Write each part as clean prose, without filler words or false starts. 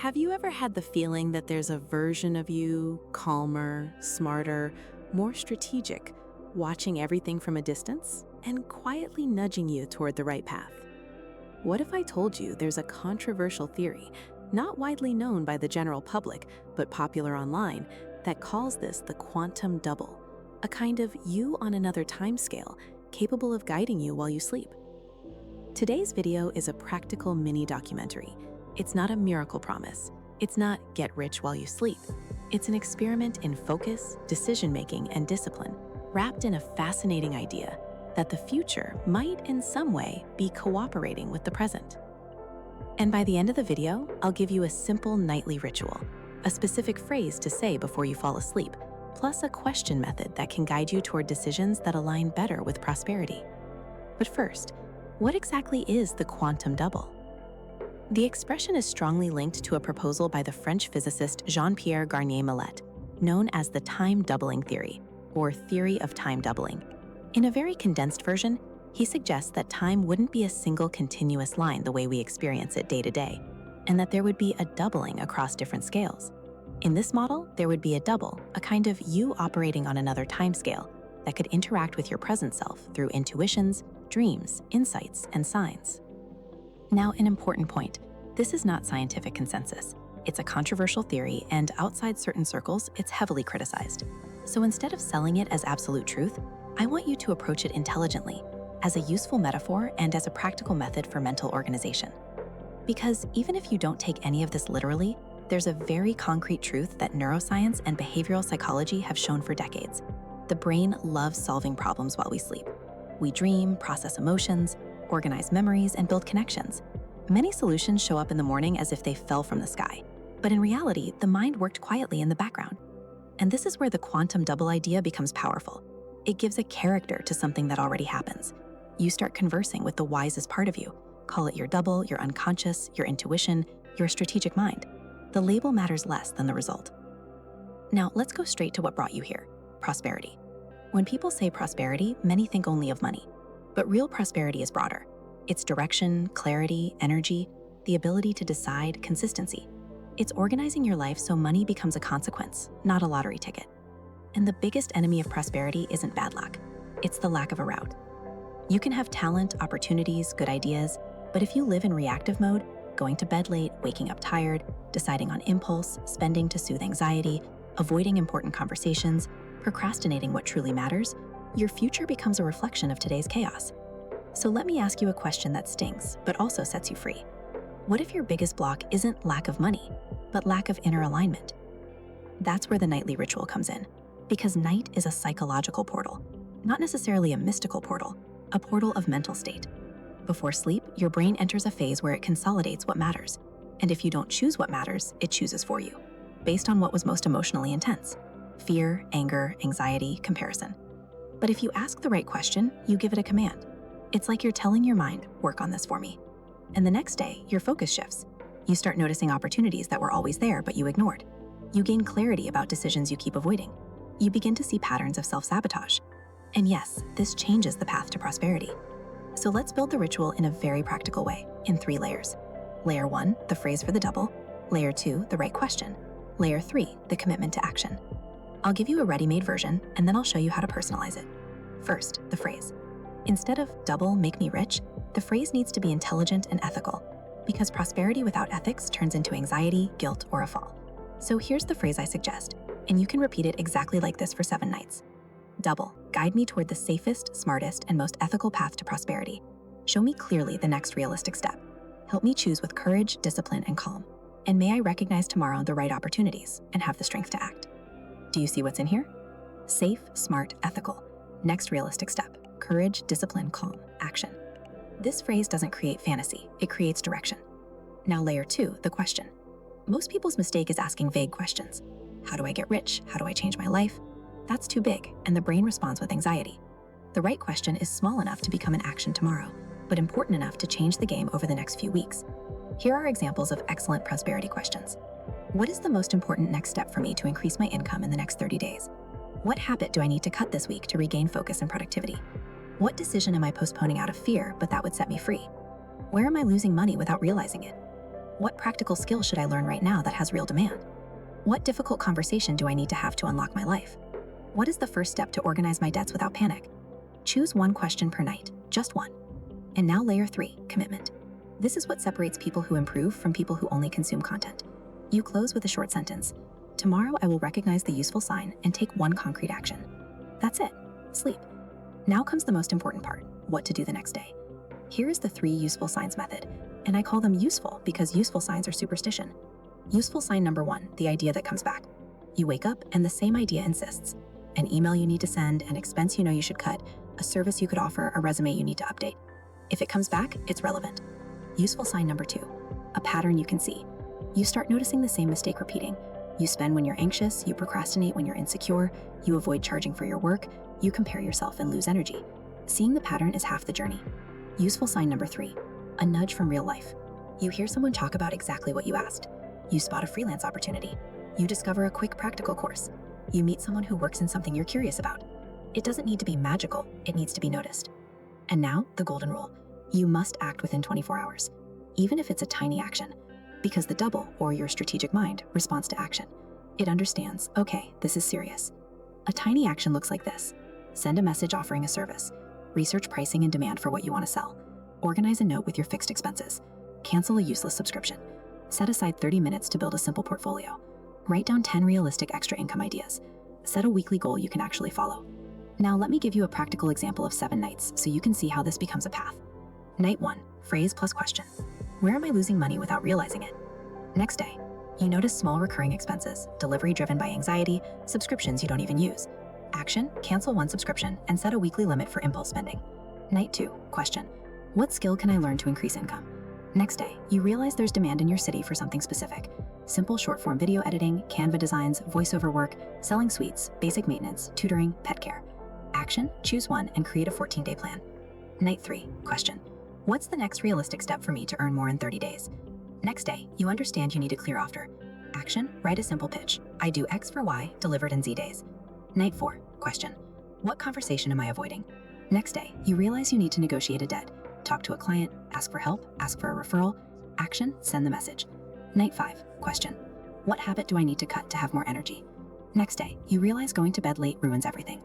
Have you ever had the feeling that there's a version of you, calmer, smarter, more strategic, watching everything from a distance and quietly nudging you toward the right path? What if I told you there's a controversial theory, not widely known by the general public, but popular online, that calls this the quantum double, a kind of you on another timescale capable of guiding you while you sleep? Today's video is a practical mini documentary. It's not a miracle promise. It's not get rich while you sleep. It's an experiment in focus, decision-making, and discipline, wrapped in a fascinating idea that the future might in some way be cooperating with the present. And by the end of the video, I'll give you a simple nightly ritual, a specific phrase to say before you fall asleep, plus a question method that can guide you toward decisions that align better with prosperity. But first, what exactly is the quantum double? The expression is strongly linked to a proposal by the French physicist Jean-Pierre Garnier-Mallet, known as the time doubling theory, or theory of time doubling. In a very condensed version, he suggests that time wouldn't be a single continuous line the way we experience it day to day, and that there would be a doubling across different scales. In this model, there would be a double, a kind of you operating on another timescale that could interact with your present self through intuitions, dreams, insights, and signs. Now, an important point. This is not scientific consensus. It's a controversial theory, and outside certain circles, it's heavily criticized. So instead of selling it as absolute truth, I want you to approach it intelligently, as a useful metaphor and as a practical method for mental organization. Because even if you don't take any of this literally, there's a very concrete truth that neuroscience and behavioral psychology have shown for decades. The brain loves solving problems while we sleep. We dream, process emotions, organize memories, and build connections. Many solutions show up in the morning as if they fell from the sky, but in reality, the mind worked quietly in the background. And this is where the quantum double idea becomes powerful. It gives a character to something that already happens. You start conversing with the wisest part of you. Call it your double, your unconscious, your intuition, your strategic mind. The label matters less than the result. Now, let's go straight to what brought you here: prosperity. When people say prosperity, many think only of money. But real prosperity is broader. It's direction, clarity, energy, the ability to decide, consistency. It's organizing your life so money becomes a consequence, not a lottery ticket. And the biggest enemy of prosperity isn't bad luck. It's the lack of a route. You can have talent, opportunities, good ideas, but if you live in reactive mode, going to bed late, waking up tired, deciding on impulse, spending to soothe anxiety, avoiding important conversations, procrastinating what truly matters, your future becomes a reflection of today's chaos. So let me ask you a question that stings, but also sets you free. What if your biggest block isn't lack of money, but lack of inner alignment? That's where the nightly ritual comes in, because night is a psychological portal, not necessarily a mystical portal, a portal of mental state. Before sleep, your brain enters a phase where it consolidates what matters, and if you don't choose what matters, it chooses for you, based on what was most emotionally intense: fear, anger, anxiety, comparison. But if you ask the right question, you give it a command. It's like you're telling your mind, work on this for me. And the next day, your focus shifts. You start noticing opportunities that were always there, but you ignored. You gain clarity about decisions you keep avoiding. You begin to see patterns of self-sabotage. And yes, this changes the path to prosperity. So let's build the ritual in a very practical way, in 3 layers. Layer 1, the phrase for the double. Layer 2, the right question. Layer 3, the commitment to action. I'll give you a ready-made version, and then I'll show you how to personalize it. First, the phrase. Instead of double make me rich, the phrase needs to be intelligent and ethical, because prosperity without ethics turns into anxiety, guilt, or a fall. So here's the phrase I suggest, and you can repeat it exactly like this for 7 nights. Double, guide me toward the safest, smartest, and most ethical path to prosperity. Show me clearly the next realistic step. Help me choose with courage, discipline, and calm. And may I recognize tomorrow the right opportunities and have the strength to act. Do you see what's in here? Safe, smart, ethical. Next realistic step: courage, discipline, calm, action. This phrase doesn't create fantasy, it creates direction. Now layer 2, the question. Most people's mistake is asking vague questions. How do I get rich? How do I change my life? That's too big, and the brain responds with anxiety. The right question is small enough to become an action tomorrow, but important enough to change the game over the next few weeks. Here are examples of excellent prosperity questions. What is the most important next step for me to increase my income in the next 30 days? What habit do I need to cut this week to regain focus and productivity? What decision am I postponing out of fear, but that would set me free? Where am I losing money without realizing it? What practical skill should I learn right now that has real demand? What difficult conversation do I need to have to unlock my life? What is the first step to organize my debts without panic? Choose one question per night, just one. And now layer 3, commitment. This is what separates people who improve from people who only consume content. You close with a short sentence. Tomorrow I will recognize the useful sign and take one concrete action. That's it. Sleep. Now comes the most important part, what to do the next day. Here is the 3 useful signs method, and I call them useful because useful signs are superstition. Useful sign number 1, the idea that comes back. You wake up and the same idea insists. An email you need to send, an expense you know you should cut, a service you could offer, a resume you need to update. If it comes back, it's relevant. Useful sign number 2, a pattern you can see. You start noticing the same mistake repeating. You spend when you're anxious, you procrastinate when you're insecure, you avoid charging for your work, you compare yourself and lose energy. Seeing the pattern is half the journey. Useful sign number 3, a nudge from real life. You hear someone talk about exactly what you asked. You spot a freelance opportunity. You discover a quick practical course. You meet someone who works in something you're curious about. It doesn't need to be magical, it needs to be noticed. And now, the golden rule. You must act within 24 hours, even if it's a tiny action, because the double, or your strategic mind, responds to action. It understands, okay, this is serious. A tiny action looks like this. Send a message offering a service. Research pricing and demand for what you want to sell. Organize a note with your fixed expenses. Cancel a useless subscription. Set aside 30 minutes to build a simple portfolio. Write down 10 realistic extra income ideas. Set a weekly goal you can actually follow. Now let me give you a practical example of 7 nights so you can see how this becomes a path. Night 1, phrase plus question. Where am I losing money without realizing it? Next day, you notice small recurring expenses, delivery driven by anxiety, subscriptions you don't even use. Action, cancel one subscription and set a weekly limit for impulse spending. Night 2, question. What skill can I learn to increase income? Next day, you realize there's demand in your city for something specific. Simple short-form video editing, Canva designs, voiceover work, selling suites, basic maintenance, tutoring, pet care. Action, choose one and create a 14-day plan. Night 3, question. What's the next realistic step for me to earn more in 30 days? Next day, you understand you need a clear offer. Action, write a simple pitch. I do X for Y, delivered in Z days. Night 4, question. What conversation am I avoiding? Next day, you realize you need to negotiate a debt. Talk to a client, ask for help, ask for a referral. Action, send the message. Night 5, question. What habit do I need to cut to have more energy? Next day, you realize going to bed late ruins everything.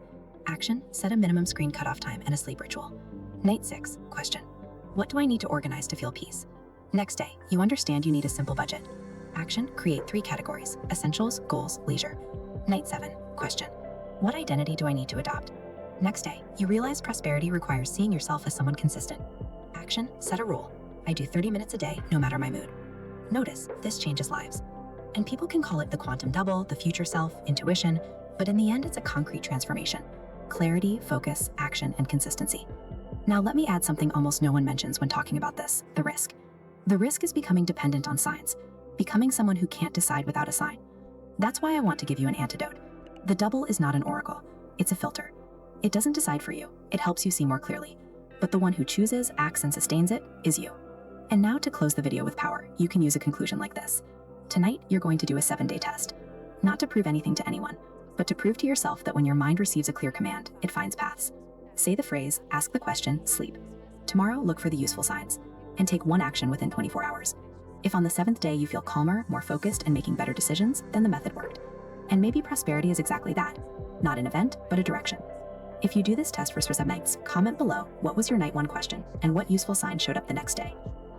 Action, set a minimum screen cutoff time and a sleep ritual. Night 6, question. What do I need to organize to feel peace? Next day, you understand you need a simple budget. Action, create 3 categories: essentials, goals, leisure. Night 7, question. What identity do I need to adopt? Next day, you realize prosperity requires seeing yourself as someone consistent. Action, set a rule. I do 30 minutes a day, no matter my mood. Notice, this changes lives. And people can call it the quantum double, the future self, intuition, but in the end, it's a concrete transformation. Clarity, focus, action, and consistency. Now let me add something almost no one mentions when talking about this, the risk. The risk is becoming dependent on signs, becoming someone who can't decide without a sign. That's why I want to give you an antidote. The double is not an oracle, it's a filter. It doesn't decide for you, it helps you see more clearly. But the one who chooses, acts, and sustains it is you. And now to close the video with power, you can use a conclusion like this. Tonight, you're going to do a 7-day test. Not to prove anything to anyone, but to prove to yourself that when your mind receives a clear command, it finds paths. Say the phrase, ask the question, sleep. Tomorrow, look for the useful signs, and take one action within 24 hours. If on the 7th day you feel calmer, more focused, and making better decisions, then the method worked. And maybe prosperity is exactly that. Not an event, but a direction. If you do this test for 7 nights, comment below what was your night 1 question and what useful sign showed up the next day.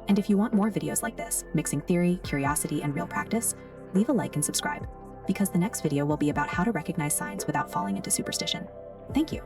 And if you want more videos like this, mixing theory, curiosity, and real practice, leave a like and subscribe, because the next video will be about how to recognize signs without falling into superstition. Thank you.